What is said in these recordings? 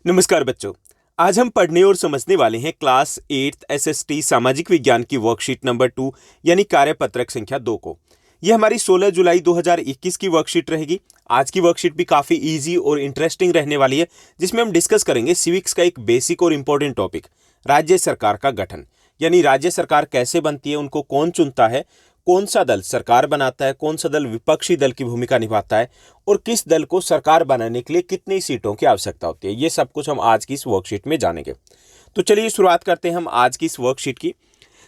नमस्कार बच्चों। आज हम पढ़ने और समझने वाले हैं क्लास 8 एसएसटी सामाजिक विज्ञान की वर्कशीट नंबर 2 यानी कार्यपत्रक संख्या 2 को। यह हमारी 16 जुलाई 2021 की वर्कशीट रहेगी। आज की वर्कशीट भी काफ़ी इजी और इंटरेस्टिंग रहने वाली है, जिसमें हम डिस्कस करेंगे सिविक्स का एक बेसिक और इम्पोर्टेंट टॉपिक, राज्य सरकार का गठन। यानी राज्य सरकार कैसे बनती है, उनको कौन चुनता है, कौन सा दल सरकार बनाता है, कौन सा दल विपक्षी दल की भूमिका निभाता है और किस दल को सरकार बनाने के लिए कितनी सीटों की आवश्यकता होती है। ये सब कुछ हम आज की इस वर्कशीट में जानेंगे। तो चलिए शुरुआत करते हैं हम आज की इस वर्कशीट की।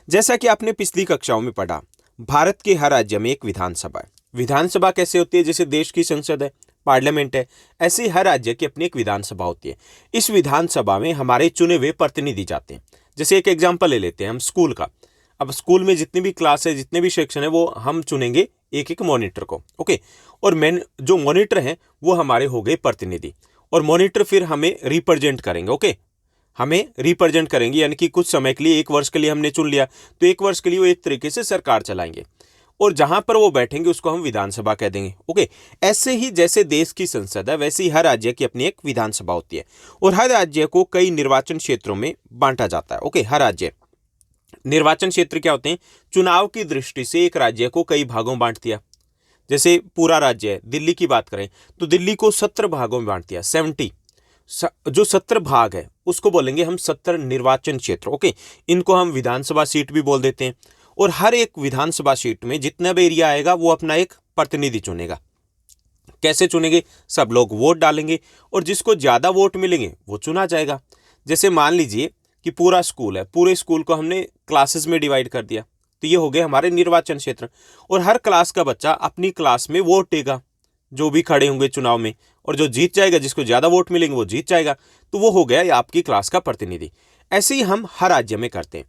जैसा कि आपने पिछली कक्षाओं में पढ़ा, भारत के हर राज्य में एक विधानसभा है। विधानसभा कैसे होती है? जैसे देश की संसद है, पार्लियामेंट है, ऐसे ही हर राज्य की अपनी एक विधानसभा होती है। इस विधानसभा में हमारे चुने हुए प्रतिनिधि जाते हैं। जैसे एक एग्जाम्पल ले लेते हैं हम स्कूल का। अब स्कूल में जितनी भी क्लास है, जितने भी सेक्शन है, वो हम चुनेंगे एक एक मॉनिटर को। ओके, और मेन जो मॉनिटर हैं वो हमारे हो गए प्रतिनिधि, और मॉनिटर फिर हमें रिप्रेजेंट करेंगे। ओके, हमें रिप्रेजेंट करेंगे, यानी कि कुछ समय के लिए, एक वर्ष के लिए हमने चुन लिया तो एक वर्ष के लिए वो एक तरीके से सरकार चलाएंगे, और जहां पर वो बैठेंगे उसको हम विधानसभा कह देंगे। ओके, ऐसे ही जैसे देश की संसद है, वैसे ही हर राज्य की अपनी एक विधानसभा होती है, और हर राज्य को कई निर्वाचन क्षेत्रों में बांटा जाता है। ओके, हर राज्य, निर्वाचन क्षेत्र क्या होते हैं? चुनाव की दृष्टि से एक राज्य को कई भागों में बांट दिया। जैसे पूरा राज्य है, दिल्ली की बात करें तो दिल्ली को 17 भागों में बांट दिया। 70 जो 17 भाग है उसको बोलेंगे हम 17 निर्वाचन क्षेत्र। ओके, इनको हम विधानसभा सीट भी बोल देते हैं। और हर एक विधानसभा सीट में जितना भी एरिया आएगा वो अपना एक प्रतिनिधि चुनेगा। कैसे चुनेंगे? सब लोग वोट डालेंगे और जिसको ज्यादा वोट मिलेंगे वो चुना जाएगा। जैसे मान लीजिए कि पूरा स्कूल है, पूरे स्कूल को हमने क्लासेस में डिवाइड कर दिया, तो ये हो गए हमारे निर्वाचन क्षेत्र, और हर क्लास का बच्चा अपनी क्लास में वोट देगा जो भी खड़े होंगे चुनाव में, और जो जीत जाएगा, जिसको ज्यादा वोट मिलेंगे वो जीत जाएगा, तो वो हो गया ये आपकी क्लास का प्रतिनिधि। ऐसे ही हम हर राज्य में करते हैं।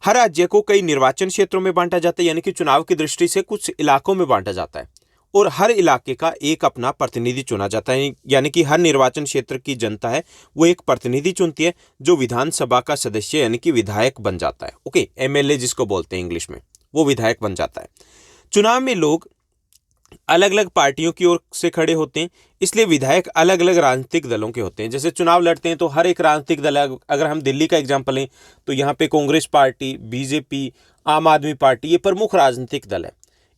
हर राज्य को कई निर्वाचन क्षेत्रों में बांटा जाता है, यानी कि चुनाव की दृष्टि से कुछ इलाकों में बांटा जाता है, और हर इलाके का एक अपना प्रतिनिधि चुना जाता है। यानी कि हर निर्वाचन क्षेत्र की जनता है वो एक प्रतिनिधि चुनती है, जो विधानसभा का सदस्य यानी कि विधायक बन जाता है। ओके, एमएलए जिसको बोलते हैं इंग्लिश में, वो विधायक बन जाता है। चुनाव में लोग अलग अलग पार्टियों की ओर से खड़े होते हैं, इसलिए विधायक अलग अलग राजनीतिक दलों के होते हैं। जैसे चुनाव लड़ते हैं तो हर एक राजनीतिक दल, अगर हम दिल्ली का एग्जाम्पल लें तो यहाँ पे कांग्रेस पार्टी, बीजेपी, आम आदमी पार्टी, ये प्रमुख राजनीतिक दल है।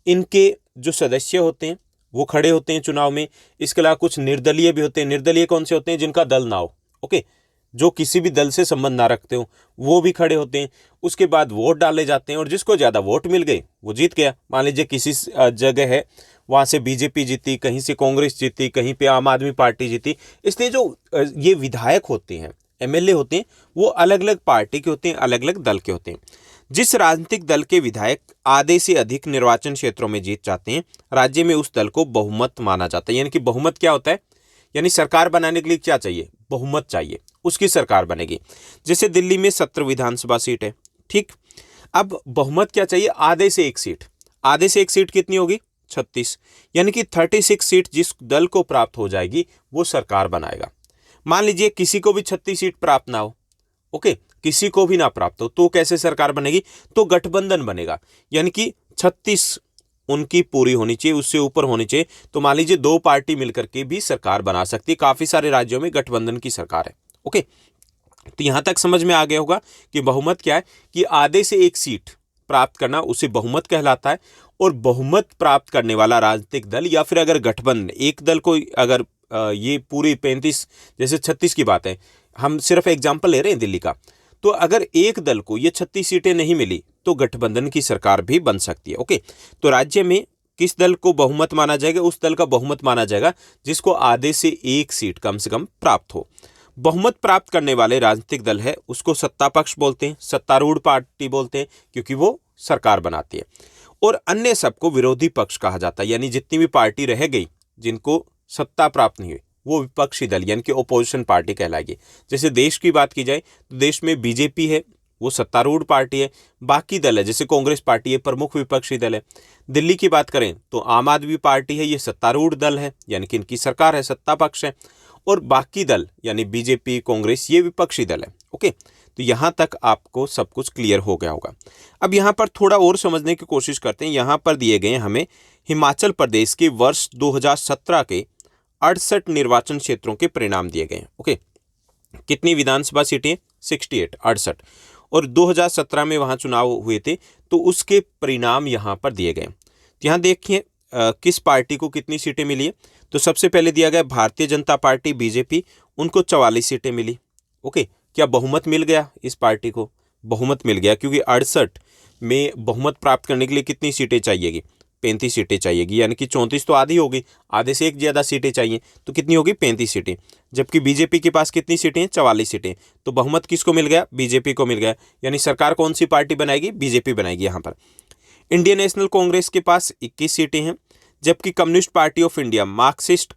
इनके जो सदस्य होते हैं वो खड़े होते हैं चुनाव में। इसके अलावा कुछ निर्दलीय भी होते हैं। निर्दलीय कौन से होते हैं? जिनका दल ना हो। ओके, जो किसी भी दल से संबंध ना रखते हो, वो भी खड़े होते हैं। उसके बाद वोट डाले जाते हैं, और जिसको ज़्यादा वोट मिल गए वो जीत गया। मान लीजिए किसी जगह है, वहाँ से बीजेपी जीती, कहीं से कांग्रेस जीती, कहीं पे आम आदमी पार्टी जीती। इसलिए जो ये विधायक होते हैं, एमएलए होते हैं, वो अलग अलग पार्टी के होते हैं, अलग अलग दल के होते हैं। जिस राजनीतिक दल के विधायक आधे से अधिक निर्वाचन क्षेत्रों में जीत जाते हैं, राज्य में उस दल को बहुमत माना जाता है। यानी कि बहुमत क्या होता है? यानी सरकार बनाने के लिए क्या चाहिए? बहुमत चाहिए, उसकी सरकार बनेगी। जैसे दिल्ली में 17 विधानसभा सीट है, ठीक। अब बहुमत क्या चाहिए? आधे से एक सीट। आधे से एक सीट कितनी होगी? 36। यानी कि 36 सीट जिस दल को प्राप्त हो जाएगी वो सरकार बनाएगा। मान लीजिए किसी को भी 36 सीट प्राप्त ना हो, ओके, किसी को भी ना प्राप्त हो, तो कैसे सरकार बनेगी? तो गठबंधन बनेगा। यानी कि 36 उनकी पूरी होनी चाहिए, उससे ऊपर होनी चाहिए। तो मान लीजिए 2 पार्टी मिलकर के भी सरकार बना सकती है। काफी सारे राज्यों में गठबंधन की सरकार है। ओके, तो यहां तक समझ में आ गया होगा कि बहुमत क्या है, कि आधे से एक सीट प्राप्त करना उसे बहुमत कहलाता है। और बहुमत प्राप्त करने वाला राजनीतिक दल, या फिर अगर गठबंधन, एक दल को अगर ये पूरी 35, जैसे 36 की बात है, हम सिर्फ एग्जाम्पल ले रहे हैं दिल्ली का, तो अगर एक दल को ये 36 सीटें नहीं मिली तो गठबंधन की सरकार भी बन सकती है। ओके, तो राज्य में किस दल को बहुमत माना जाएगा? उस दल का बहुमत माना जाएगा जिसको आधे से एक सीट कम से कम प्राप्त हो। बहुमत प्राप्त करने वाले राजनीतिक दल है उसको सत्ता पक्ष बोलते हैं, सत्तारूढ़ पार्टी बोलते हैं, क्योंकि वो सरकार बनाती है। और अन्य सबको विरोधी पक्ष कहा जाता है। यानी जितनी भी पार्टी रह गई जिनको सत्ता प्राप्त नहीं हुई, वो विपक्षी दल यानी कि ओपोजिशन पार्टी कहलाएगी। जैसे देश की बात की जाए तो देश में बीजेपी है, वो सत्तारूढ़ पार्टी है। बाकी दल है जैसे कांग्रेस पार्टी है, प्रमुख विपक्षी दल है। दिल्ली की बात करें तो आम आदमी पार्टी है, ये सत्तारूढ़ दल है, यानी कि इनकी सरकार है, सत्ता पक्ष है। और बाकी दल यानी बीजेपी, कांग्रेस, ये विपक्षी दल है। ओके, तो यहां तक आपको सब कुछ क्लियर हो गया होगा। अब यहां पर थोड़ा और समझने की कोशिश करते हैं। यहां पर दिए गए हमें हिमाचल प्रदेश के वर्ष 2017 के 68 निर्वाचन क्षेत्रों के परिणाम दिए गए हैं। ओके, कितनी विधानसभा सीटें? 68, 68। और 2017 में वहाँ चुनाव हुए थे, तो उसके परिणाम यहाँ पर दिए गए। तो यहाँ देखिए किस पार्टी को कितनी सीटें मिली है। तो सबसे पहले दिया गया भारतीय जनता पार्टी बीजेपी, उनको 44 सीटें मिली। ओके, क्या बहुमत मिल गया इस पार्टी को? बहुमत मिल गया, क्योंकि 68 में बहुमत प्राप्त करने के लिए कितनी सीटें चाहिएगी? 35 सीटें चाहिएगी, यानी कि 34 तो आधी होगी, आधे से एक ज़्यादा सीटें चाहिए, तो कितनी होगी? 35 सीटें। जबकि बीजेपी के पास कितनी सीटें हैं? 44 सीटें। तो बहुमत किसको मिल गया? बीजेपी को मिल गया। यानी सरकार कौन सी पार्टी बनाएगी? बीजेपी बनाएगी यहाँ पर। इंडियन नेशनल कांग्रेस के पास 21 सीटें हैं, जबकि communist party of India Marxist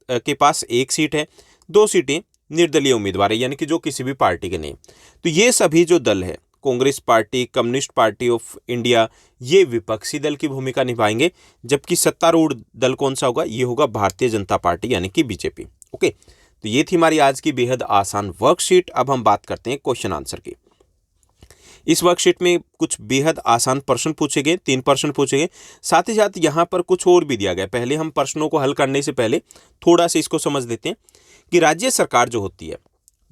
के पास 1 सीट है, 2 सीटें निर्दलीय उम्मीदवार है, यानी कि जो किसी भी पार्टी के नहीं। तो ये सभी जो दल है, Congress party, communist party of India, ये विपक्षी दल की भूमिका निभाएंगे, जबकि सत्तारूढ़ दल कौन सा होगा? ये होगा भारतीय जनता पार्टी, यानी कि बीजेपी। ओके, तो ये थी हमारी आज की बेहद आसान वर्कशीट। अब हम बात करते हैं क्वेश्चन आंसर की। इस वर्कशीट में कुछ बेहद आसान प्रश्न पूछे गए, 3 प्रश्न पूछे गए, साथ ही साथ यहाँ पर कुछ और भी दिया गया। पहले हम प्रश्नों को हल करने से पहले थोड़ा सा इसको समझ लेते हैं कि राज्य सरकार जो होती है,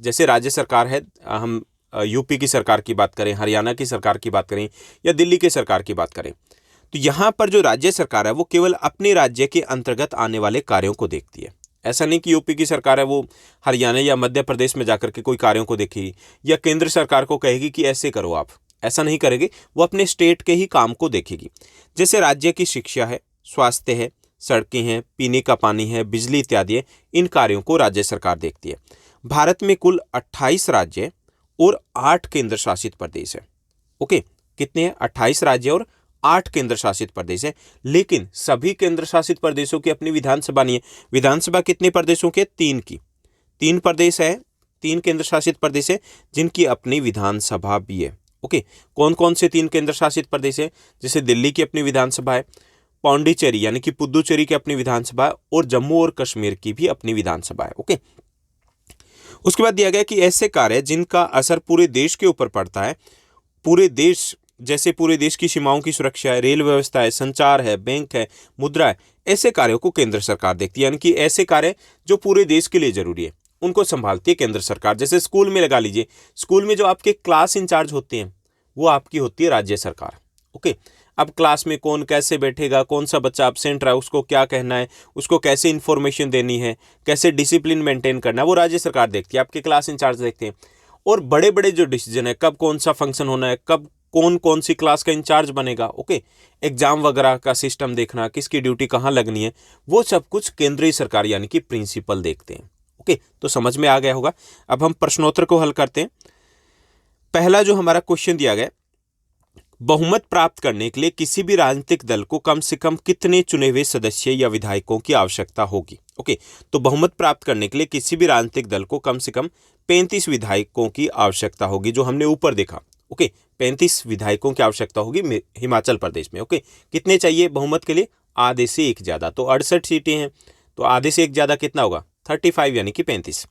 जैसे राज्य सरकार है, हम यूपी की सरकार की बात करें, हरियाणा की सरकार की बात करें या दिल्ली की सरकार की बात करें, तो यहाँ पर जो राज्य सरकार है वो केवल अपने राज्य के अंतर्गत आने वाले कार्यों को देखती है। ऐसा नहीं कि यूपी की सरकार है वो हरियाणा या मध्य प्रदेश में जाकर के कोई कार्यों को देखेगी या केंद्र सरकार को कहेगी कि ऐसे करो आप, ऐसा नहीं करेगी। वो अपने स्टेट के ही काम को देखेगी। जैसे राज्य की शिक्षा है, स्वास्थ्य है, सड़कें हैं, पीने का पानी है, बिजली इत्यादि है, इन कार्यों को राज्य सरकार देखती है। भारत में कुल 28 राज्य और 8 केंद्र शासित प्रदेश है। ओके, कितने हैं? 28 राज्य और 8 केंद्र शासित प्रदेश है, लेकिन सभी केंद्र शासित प्रदेशों की अपनी विधानसभा नहीं है। विधानसभा कितने प्रदेशों के? 3 की। 3 प्रदेश है, 3 केंद्र शासित प्रदेश है जिनकी अपनी विधानसभा भी है। ओके, कौन कौन से 3 केंद्र शासित प्रदेश है? जैसे दिल्ली की अपनी विधानसभा है, पौंडीचेरी यानी कि पुदुचेरी की अपनी विधानसभा है, और जम्मू और कश्मीर की भी अपनी विधानसभा है। ओके, उसके बाद दिया गया कि ऐसे कार्य जिनका असर पूरे देश के ऊपर पड़ता है, पूरे देश, जैसे पूरे देश की सीमाओं की सुरक्षा है, रेल व्यवस्था है, संचार है, बैंक है, मुद्रा है, ऐसे कार्यों को केंद्र सरकार देखती है। यानी कि ऐसे कार्य जो पूरे देश के लिए जरूरी है उनको संभालती है केंद्र सरकार। जैसे स्कूल में लगा लीजिए, स्कूल में जो आपके क्लास इंचार्ज होते हैं वो आपकी होती है राज्य सरकार। ओके, अब क्लास में कौन कैसे बैठेगा, कौन सा बच्चा एब्सेंट रहा, उसको क्या कहना है, उसको कैसे इन्फॉर्मेशन देनी है, कैसे डिसिप्लिन मेंटेन करना है, वो राज्य सरकार देखती है, आपके क्लास इंचार्ज देखते हैं। और बड़े बड़े जो डिसीजन है, कब कौन सा फंक्शन होना है, कब कौन कौन सी क्लास का इंचार्ज बनेगा, ओके, एग्जाम वगैरह का सिस्टम देखना, किसकी ड्यूटी कहाँ लगनी है, वो सब कुछ केंद्रीय सरकार यानी कि प्रिंसिपल देखते हैं। ओके, तो समझ में आ गया होगा। अब हम प्रश्नोत्तर को हल करते हैं। पहला जो हमारा क्वेश्चन दिया गया, बहुमत प्राप्त करने के लिए किसी भी राजनीतिक दल को कम से कम कितने चुने हुए सदस्य या विधायकों की आवश्यकता होगी? ओके, तो बहुमत प्राप्त करने के लिए किसी भी राजनीतिक दल को कम से कम 35 विधायकों की आवश्यकता होगी, जो हमने ऊपर देखा। ओके, 35 विधायकों की आवश्यकता होगी हिमाचल प्रदेश में। ओके, कितने चाहिए बहुमत के लिए? आधे से एक ज़्यादा, तो 68 सीटें हैं, तो आधे से एक ज़्यादा कितना होगा? 35 यानी कि 35।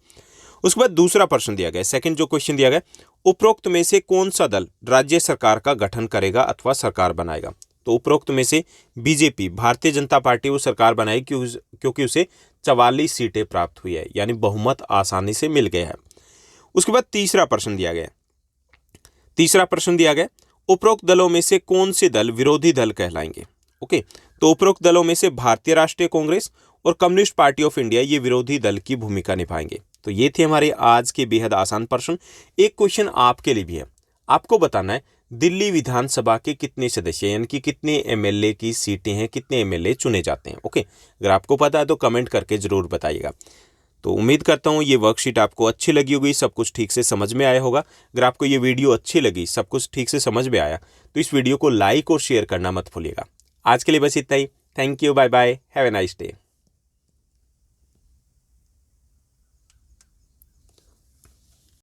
उसके बाद दूसरा प्रश्न दिया गया, सेकंड जो क्वेश्चन दिया गया, उपरोक्त में से कौन सा दल राज्य सरकार का गठन करेगा अथवा सरकार बनाएगा? तो उपरोक्त में से बीजेपी, भारतीय जनता पार्टी, वो सरकार बनाएगी क्योंकि उसे 44 सीटें प्राप्त हुई है, यानी बहुमत आसानी से मिल गया है। उसके बाद तीसरा प्रश्न दिया गया, उपरोक्त दलों में से कौन से दल विरोधी दल कहलाएंगे? ओके, तो उपरोक्त दलों में से भारतीय राष्ट्रीय कांग्रेस और कम्युनिस्ट पार्टी ऑफ इंडिया ये विरोधी दल की भूमिका निभाएंगे। तो ये थे हमारे आज के बेहद आसान प्रश्न। एक क्वेश्चन आपके लिए भी है, आपको बताना है दिल्ली विधानसभा के कितने सदस्य यानी कि कितने एमएलए की सीटें हैं, कितने एमएलए चुने जाते हैं। ओके, अगर आपको पता है तो कमेंट करके जरूर बताइएगा। तो उम्मीद करता हूँ ये वर्कशीट आपको अच्छी लगी होगी, सब कुछ ठीक से समझ में आया होगा। अगर आपको ये वीडियो अच्छी लगी, सब कुछ ठीक से समझ में आया, तो इस वीडियो को लाइक और शेयर करना मत भूलिएगा। आज के लिए बस इतना ही। Thank you, bye bye, have a nice day.